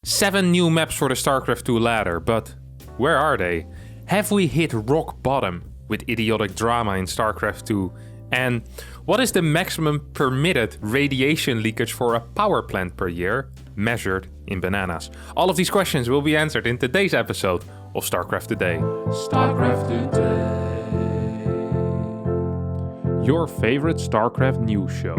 7 new maps for the StarCraft 2 ladder, but where are they? Have we hit rock bottom with idiotic drama in StarCraft 2? And what is the maximum permitted radiation leakage for a power plant per year, measured in bananas? All of these questions will be answered in today's episode of StarCraft Today. StarCraft Today. Your favorite StarCraft news show.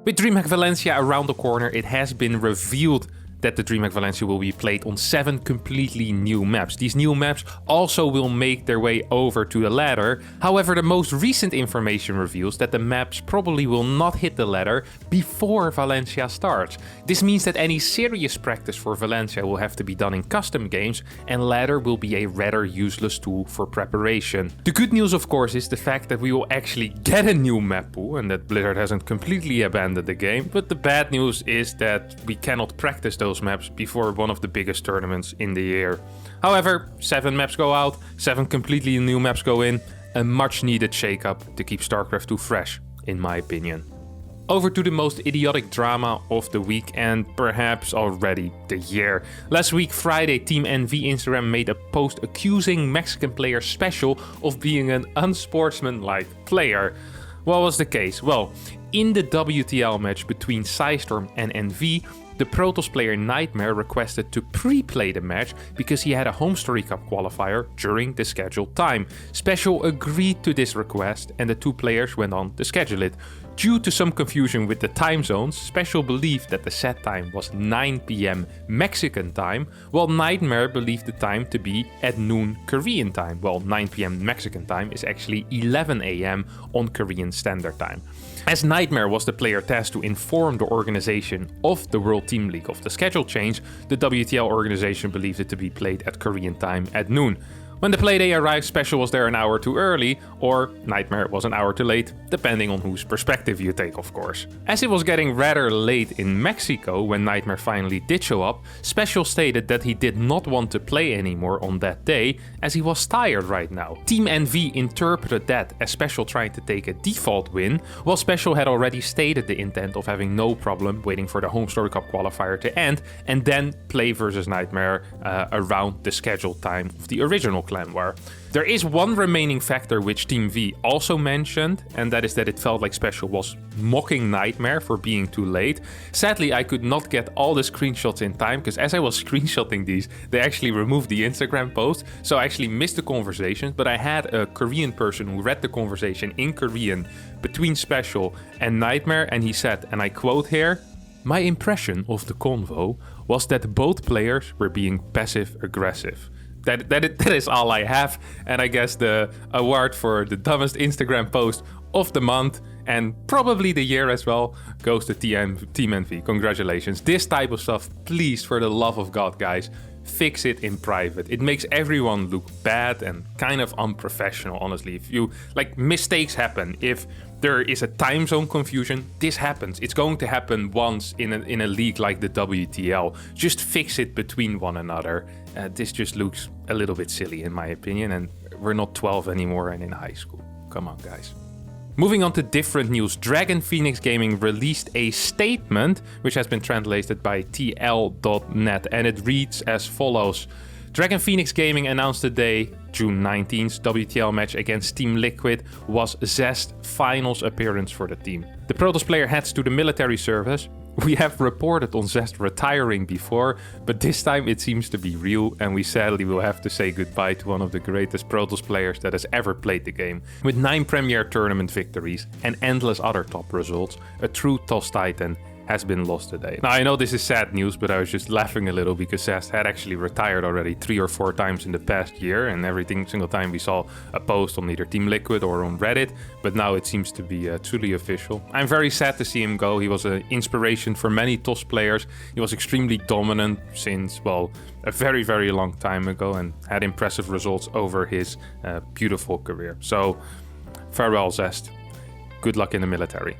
With DreamHack Valencia around the corner, it has been revealed that the DreamHack Valencia will be played on 7 completely new maps. These new maps also will make their way over to the ladder. However, the most recent information reveals that the maps probably will not hit the ladder before Valencia starts. This means that any serious practice for Valencia will have to be done in custom games, and ladder will be a rather useless tool for preparation. The good news, of course, is the fact that we will actually get a new map pool and that Blizzard hasn't completely abandoned the game. But the bad news is that we cannot practice those maps before one of the biggest tournaments in the year. However, 7 maps go out, 7 completely new maps go in, a much needed shake-up to keep StarCraft 2 fresh, in my opinion. Over to the most idiotic drama of the week and perhaps already the year. Last week, Friday, Team NV Instagram made a post accusing Mexican player Special of being an unsportsmanlike player. What was the case? Well, in the WTL match between Psystorm and NV, the Protoss player Nightmare requested to pre-play the match because he had a Home Story Cup qualifier during the scheduled time. Special agreed to this request and the two players went on to schedule it. Due to some confusion with the time zones, Special believed that the set time was 9 PM Mexican time, while Nightmare believed the time to be at noon Korean time. Well, 9 PM Mexican time is actually 11 AM on Korean Standard Time. As Nightmare was the player tasked to inform the organization of the World Team League of the schedule change, the WTL organization believed it to be played at Korean time at noon. When the playday arrived, Special was there an hour too early, or Nightmare was an hour too late, depending on whose perspective you take, of course. As it was getting rather late in Mexico when Nightmare finally did show up, Special stated that he did not want to play anymore on that day, as he was tired right now. Team NV interpreted that as Special trying to take a default win, while Special had already stated the intent of having no problem waiting for the Home Story Cup qualifier to end, and then play versus Nightmare around the scheduled time of the original Clan War. There is one remaining factor which Team V also mentioned, and that is that it felt like Special was mocking Nightmare for being too late. Sadly, I could not get all the screenshots in time, because as I was screenshotting these, they actually removed the Instagram post, so I actually missed the conversation, but I had a Korean person who read the conversation in Korean between Special and Nightmare, and he said, and I quote here, "My impression of the convo was that both players were being passive-aggressive." That is all I have, and I guess the award for the dumbest Instagram post of the month, and probably the year as well, goes to Team NV. Congratulations. This type of stuff, please, for the love of God, guys, fix it in private. It makes everyone look bad and kind of unprofessional, honestly. If you, mistakes happen. If there is a time zone confusion, this happens. It's going to happen once in a league like the WTL. Just fix it between one another. This just looks a little bit silly in my opinion, and we're not 12 anymore and in high school. Come on, guys. Moving on to different news, Dragon Phoenix Gaming released a statement which has been translated by TL.net, and it reads as follows. Dragon Phoenix Gaming announced today, June 19th, WTL match against Team Liquid was Zest finals appearance for the team. The Protoss player heads to the military service. We have reported on Zest retiring before, but this time it seems to be real, and we sadly will have to say goodbye to one of the greatest Protoss players that has ever played the game. With 9 Premier Tournament victories and endless other top results, a true TOS titan has been lost today. Now, I know this is sad news, but I was just laughing a little because Zest had actually retired already 3 or 4 times in the past year, and every single time we saw a post on either Team Liquid or on Reddit, but now it seems to be truly official. I'm very sad to see him go. He was an inspiration for many TOS players. He was extremely dominant since, well, a very, very long time ago, and had impressive results over his beautiful career. So, farewell, Zest. Good luck in the military.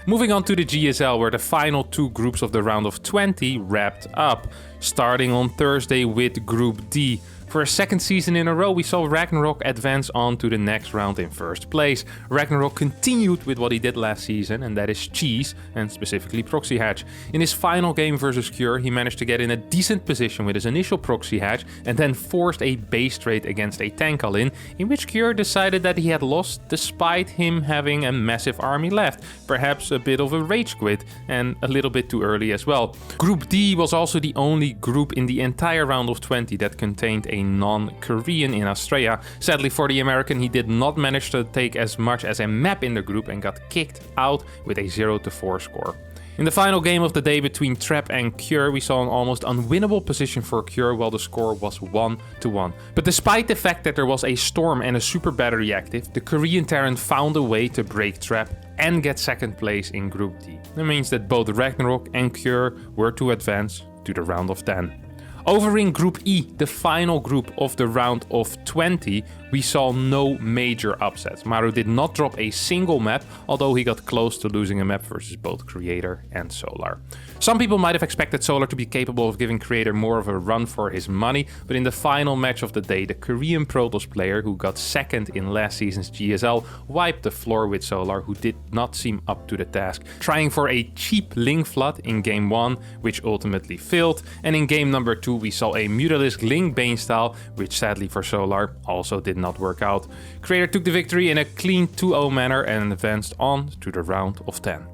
Moving on to the GSL, where the final 2 groups of the round of 20 wrapped up, starting on Thursday with Group D. For a second season in a row, we saw Ragnarok advance on to the next round in first place. Ragnarok continued with what he did last season, and that is cheese, and specifically proxy hatch. In his final game versus Cure, he managed to get in a decent position with his initial proxy hatch, and then forced a base trade against a tank all-in, in which Cure decided that he had lost despite him having a massive army left. Perhaps a bit of a rage quit, and a little bit too early as well. Group D was also the only group in the entire round of 20 that contained a non-Korean in Australia. Sadly for the American, he did not manage to take as much as a map in the group and got kicked out with a 0-4 score. In the final game of the day between Trap and Cure, we saw an almost unwinnable position for Cure while the score was 1-1. But despite the fact that there was a Storm and a Super Battery active, the Korean Terran found a way to break Trap and get second place in Group D. That means that both Ragnarok and Cure were to advance to the round of 10. Over in Group E, the final group of the round of 20, we saw no major upsets. Maru did not drop a single map, although he got close to losing a map versus both Creator and Solar. Some people might have expected Solar to be capable of giving Creator more of a run for his money, but in the final match of the day, the Korean Protoss player who got second in last season's GSL wiped the floor with Solar, who did not seem up to the task, trying for a cheap Ling flood in game 1, which ultimately failed, and in game number 2 we saw a Mutalisk Ling Bane style, which sadly for Solar also did not work out. Creator took the victory in a clean 2-0 manner and advanced on to the round of 10.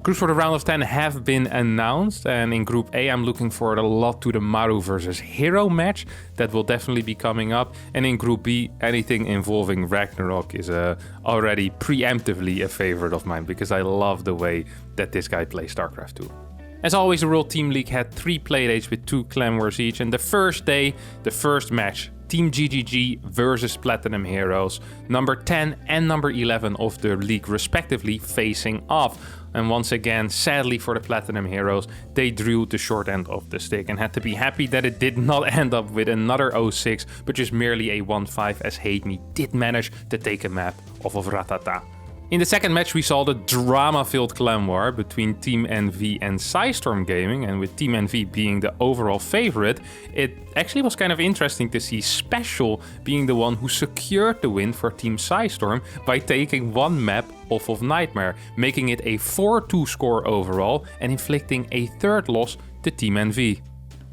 Groups for the round of 10 have been announced, and in Group A I'm looking forward a lot to the Maru versus Hero match that will definitely be coming up, and in Group B anything involving Ragnarok is already preemptively a favorite of mine because I love the way that this guy plays StarCraft 2. As always, the World Team League had 3 playdates with 2 clan wars each, and the first day, the first match, Team GGG versus Platinum Heroes, number 10 and number 11 of the league respectively, facing off. And once again, sadly for the Platinum Heroes, they drew the short end of the stick and had to be happy that it did not end up with another 0-6, but just merely a 1-5, as Hate Me did manage to take a map off of Ratata. In the second match, we saw the drama-filled clan war between Team NV and Psystorm Gaming, and with Team NV being the overall favorite, it actually was kind of interesting to see Special being the one who secured the win for Team Psystorm by taking one map off of Nightmare, making it a 4-2 score overall and inflicting a third loss to Team NV.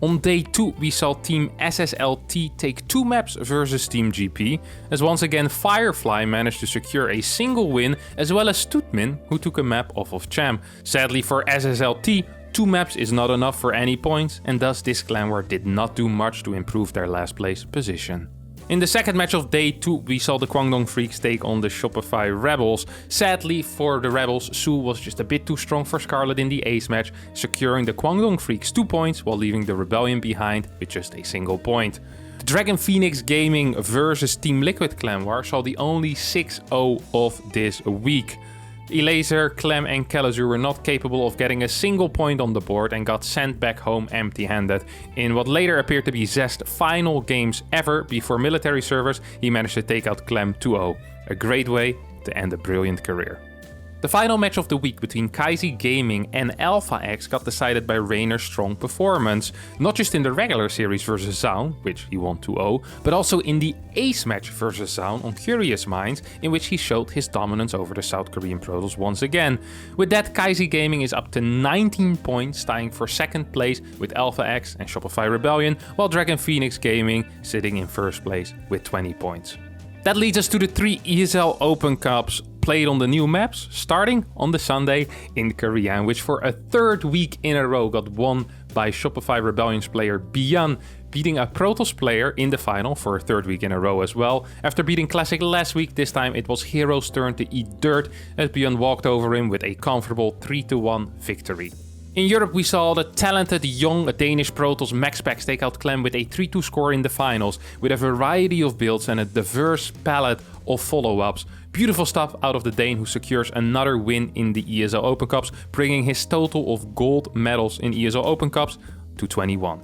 On day 2, we saw Team SSLT take 2 maps versus Team GP, as once again Firefly managed to secure a single win, as well as Stutmin, who took a map off of Cham. Sadly for SSLT, 2 maps is not enough for any points, and thus this clan war did not do much to improve their last place position. In the second match of day 2, we saw the Guangdong Freaks take on the Shopify Rebels. Sadly for the Rebels, Su was just a bit too strong for Scarlet in the ace match, securing the Guangdong Freaks 2 points while leaving the Rebellion behind with just a single point. The Dragon Phoenix Gaming versus Team Liquid clan war saw the only 6-0 of this week. Elaser, Clem and Kelazur were not capable of getting a single point on the board and got sent back home empty-handed. In what later appeared to be Zest's final games ever before military service, he managed to take out Clem 2-0. A great way to end a brilliant career. The final match of the week between Kaisi Gaming and Alpha X got decided by Rainer's strong performance, not just in the regular series versus Zaun, which he won 2-0, but also in the ace match versus Zaun on Curious Minds, in which he showed his dominance over the South Korean Protoss once again. With that, Kaisi Gaming is up to 19 points, tying for second place with Alpha X and Shopify Rebellion, while Dragon Phoenix Gaming sitting in first place with 20 points. That leads us to the 3 ESL Open Cups played on the new maps, starting on the Sunday in Korea, which for a 3rd week in a row got won by Shopify Rebellion's player Bian, beating a Protoss player in the final for a 3rd week in a row as well. After beating Classic last week, this time it was Hero's turn to eat dirt as Bian walked over him with a comfortable 3-1 victory. In Europe, we saw the talented young Danish Protoss MaxPax take out Clem with a 3-2 score in the finals, with a variety of builds and a diverse palette of follow-ups. Beautiful stuff out of the Dane, who secures another win in the ESL Open Cups, bringing his total of gold medals in ESL Open Cups to 21.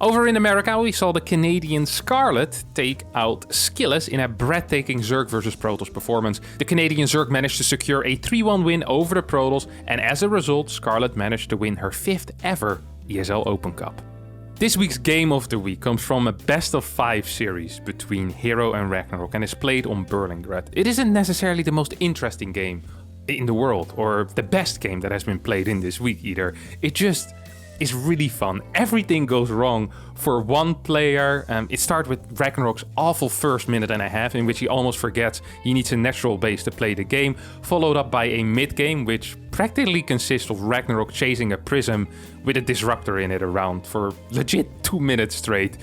Over in America, we saw the Canadian Scarlet take out Skillis in a breathtaking Zerg vs Protoss performance. The Canadian Zerg managed to secure a 3-1 win over the Protoss, and as a result, Scarlet managed to win her 5th ever ESL Open Cup. This week's Game of the Week comes from a best of 5 series between Hero and Ragnarok and is played on Berlingrad. It isn't necessarily the most interesting game in the world or the best game that has been played in this week either. It just is really fun. Everything goes wrong for one player. It starts with Ragnarok's awful first minute and a half in which he almost forgets he needs a natural base to play the game, followed up by a mid-game which practically consists of Ragnarok chasing a prism with a disruptor in it around for legit 2 minutes straight.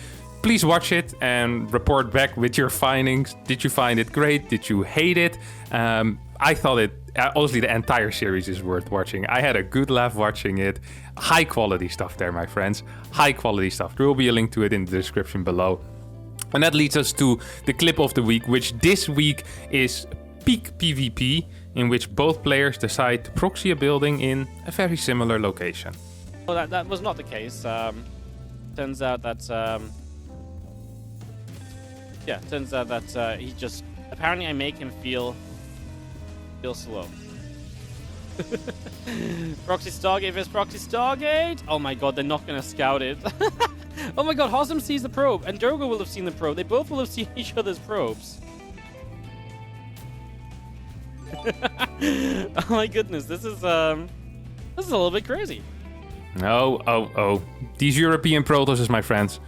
Please watch it and report back with your findings. Did you find it great? Did you hate it? I thought it, honestly, the entire series is worth watching. I had a good laugh watching it. High quality stuff there, my friends. High quality stuff. There will be a link to it in the description below. And that leads us to the clip of the week, which this week is peak PvP, in which both players decide to proxy a building in a very similar location. Well, that was not the case. Turns out that he just apparently I make him feel slow. Proxy Stargate vs Proxy Stargate. Oh my god, they're not gonna scout it. Oh my god, Harstem sees the probe, and Drogo will have seen the probe. They both will have seen each other's probes. Oh my goodness, this is a little bit crazy. Oh. These European Protosses, my friends,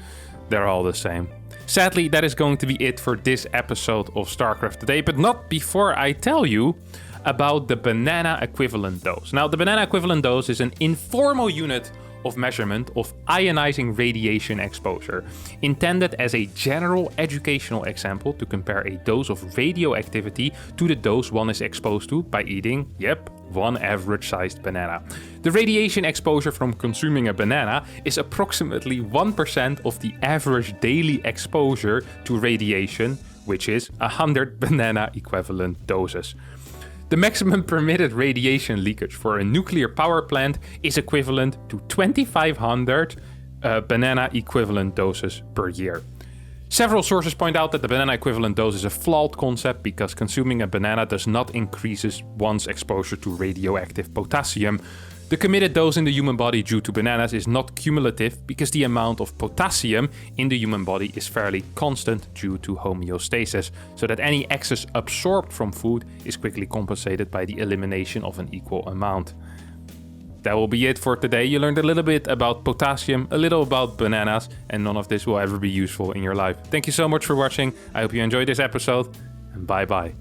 they're all the same. Sadly, that is going to be it for this episode of StarCraft today, but not before I tell you about the banana equivalent dose. Now, the banana equivalent dose is an informal unit of measurement of ionizing radiation exposure, intended as a general educational example to compare a dose of radioactivity to the dose one is exposed to by eating, one average-sized banana. The radiation exposure from consuming a banana is approximately 1% of the average daily exposure to radiation, which is 100 banana equivalent doses. The maximum permitted radiation leakage for a nuclear power plant is equivalent to 2,500 banana equivalent doses per year. Several sources point out that the banana equivalent dose is a flawed concept because consuming a banana does not increase one's exposure to radioactive potassium. The committed dose in the human body due to bananas is not cumulative because the amount of potassium in the human body is fairly constant due to homeostasis, so that any excess absorbed from food is quickly compensated by the elimination of an equal amount. That will be it for today. You learned a little bit about potassium, a little about bananas, and none of this will ever be useful in your life. Thank you so much for watching. I hope you enjoyed this episode, and bye bye.